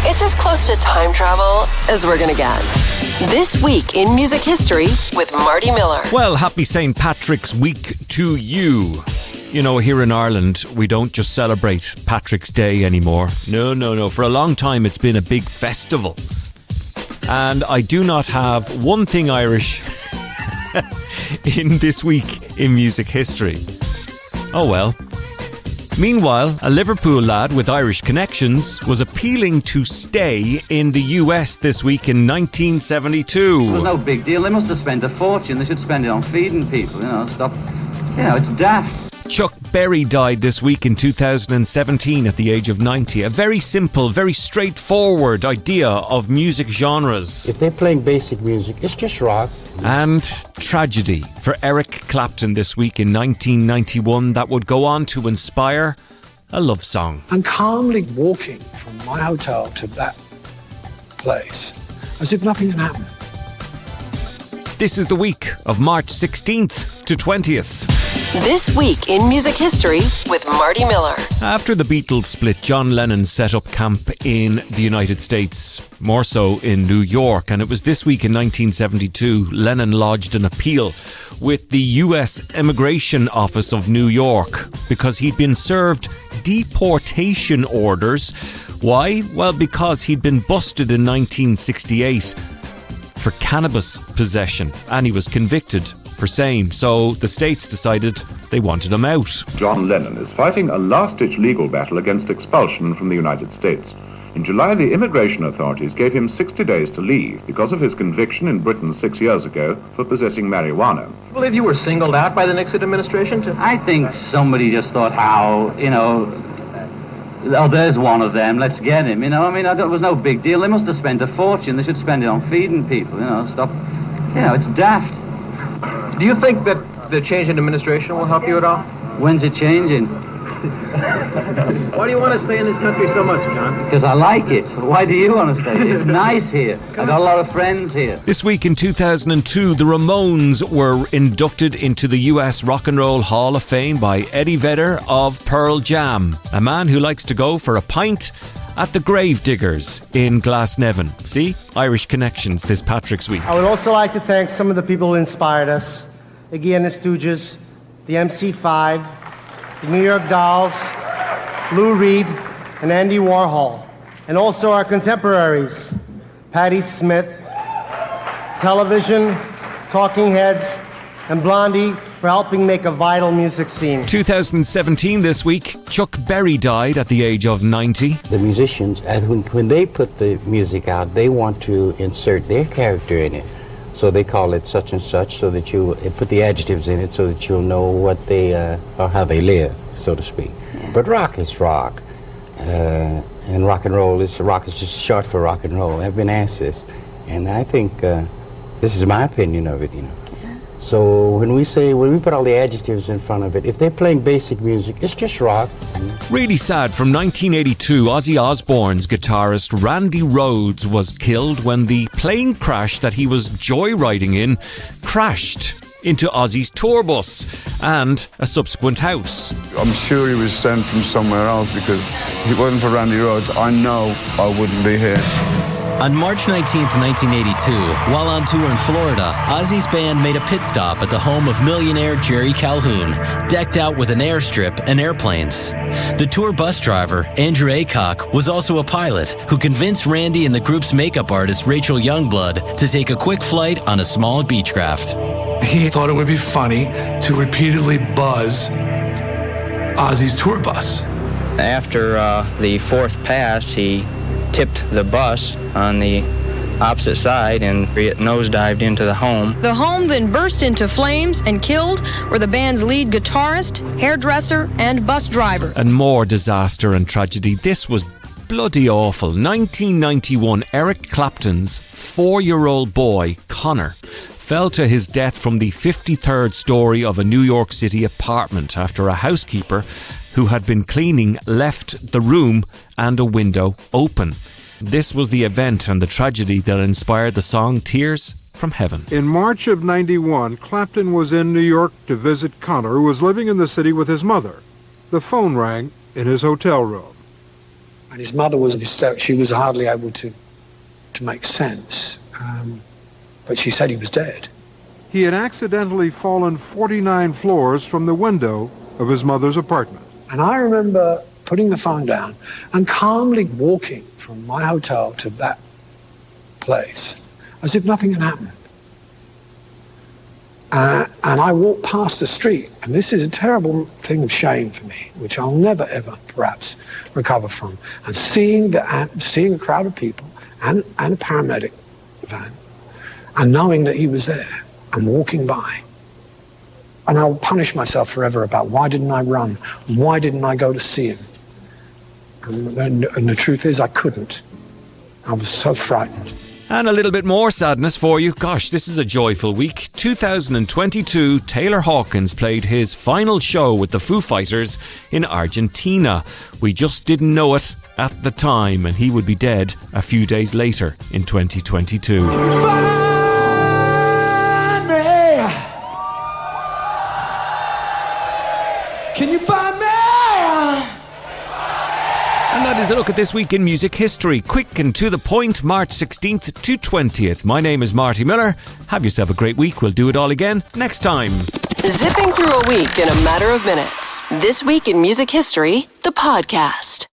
It's as close to time travel as we're gonna get. This Week in Music History with Marty Miller. Well, happy St. Patrick's Week to you. You know, here in Ireland, we don't just celebrate Patrick's Day anymore. No. For a long time, it's been a big festival. And I do not have one thing Irish in This Week in Music History. Oh well. Meanwhile, a Liverpool lad with Irish connections was appealing to stay in the US this week in 1972. It was no big deal. They must have spent a fortune. They should spend it on feeding people, stop. It's daft. Chuck Berry died this week in 2017 at the age of 90. A very simple, very straightforward idea of music genres. If they're playing basic music, it's just rock. And tragedy for Eric Clapton this week in 1991 that would go on to inspire a love song. I'm calmly walking from my hotel to that place as if nothing had happened. This is the week of March 16th to 20th. This Week in Music History with Marty Miller. After the Beatles split, John Lennon set up camp in the United States, more so in New York. And it was this week in 1972, Lennon lodged an appeal with the US Immigration Office of New York because he'd been served deportation orders. Why? Well, because he'd been busted in 1968 for cannabis possession and he was convicted for same. So the states decided they wanted him out. John Lennon is fighting a last-ditch legal battle against expulsion from the United States. In July, the immigration authorities gave him 60 days to leave because of his conviction in Britain 6 years ago for possessing marijuana. I believe you were singled out by the Nixon administration to... I think somebody just thought oh, there's one of them, let's get him, it was no big deal. They must have spent a fortune. They should spend it on feeding people, stop. It's daft. Do you think that the change in administration will help you at all? When's it changing? Why do you want to stay in this country so much, John? Because I like it. Why do you want to stay? It's nice here. I got a lot of friends here. This week in 2002, the Ramones were inducted into the US Rock and Roll Hall of Fame by Eddie Vedder of Pearl Jam, a man who likes to go for a pint at the Gravediggers in Glasnevin. See? Irish connections this Patrick's Week. I would also like to thank some of the people who inspired us. Iggy and the Stooges, the MC5, the New York Dolls, Lou Reed, and Andy Warhol. And also our contemporaries, Patti Smith, Television, Talking Heads, and Blondie for helping make a vital music scene. 2017 this week, Chuck Berry died at the age of 90. The musicians, when they put the music out, they want to insert their character in it. So they call it such and such, so that you put the adjectives in it so that you'll know what they or how they live, so to speak. But rock is rock. And rock is just short for rock and roll. I've been asked this. And I think this is my opinion of it, So when we put all the adjectives in front of it, if they're playing basic music, it's just rock. Really sad, from 1982, Ozzy Osbourne's guitarist Randy Rhoads was killed when the plane crash that he was joyriding in crashed into Ozzy's tour bus and a subsequent house. I'm sure he was sent from somewhere else because if it wasn't for Randy Rhoads, I know I wouldn't be here. On March 19th, 1982, while on tour in Florida, Ozzy's band made a pit stop at the home of millionaire Jerry Calhoun, decked out with an airstrip and airplanes. The tour bus driver, Andrew Aycock, was also a pilot who convinced Randy and the group's makeup artist, Rachel Youngblood, to take a quick flight on a small Beechcraft. He thought it would be funny to repeatedly buzz Ozzy's tour bus. After the fourth pass, he tipped the bus on the opposite side and it nosedived into the home. The home then burst into flames and killed were the band's lead guitarist, hairdresser, and bus driver. And more disaster and tragedy. This was bloody awful. 1991, Eric Clapton's 4-year-old boy, Connor, fell to his death from the 53rd story of a New York City apartment after a housekeeper who had been cleaning left the room and a window open. This was the event and the tragedy that inspired the song Tears from Heaven. In March of 91, Clapton was in New York to visit Connor, who was living in the city with his mother. The phone rang in his hotel room. And his mother was hysterical. She was hardly able to make sense. But she said he was dead. He had accidentally fallen 49 floors from the window of his mother's apartment. And I remember putting the phone down and calmly walking from my hotel to that place as if nothing had happened. And I walked past the street, and this is a terrible thing of shame for me, which I'll never, ever, perhaps, recover from. And seeing a crowd of people and a paramedic van, and knowing that he was there, and walking by. And I'll punish myself forever about why didn't I run? Why didn't I go to see him? And the truth is, I couldn't. I was so frightened. And a little bit more sadness for you. Gosh, this is a joyful week. 2022, Taylor Hawkins played his final show with the Foo Fighters in Argentina. We just didn't know it at the time, and he would be dead a few days later in 2022. Can you find me? And that is a look at this week in music history. Quick and to the point, March 16th to 20th. My name is Marty Miller. Have yourself a great week. We'll do it all again next time. Zipping through a week in a matter of minutes. This week in music history, the podcast.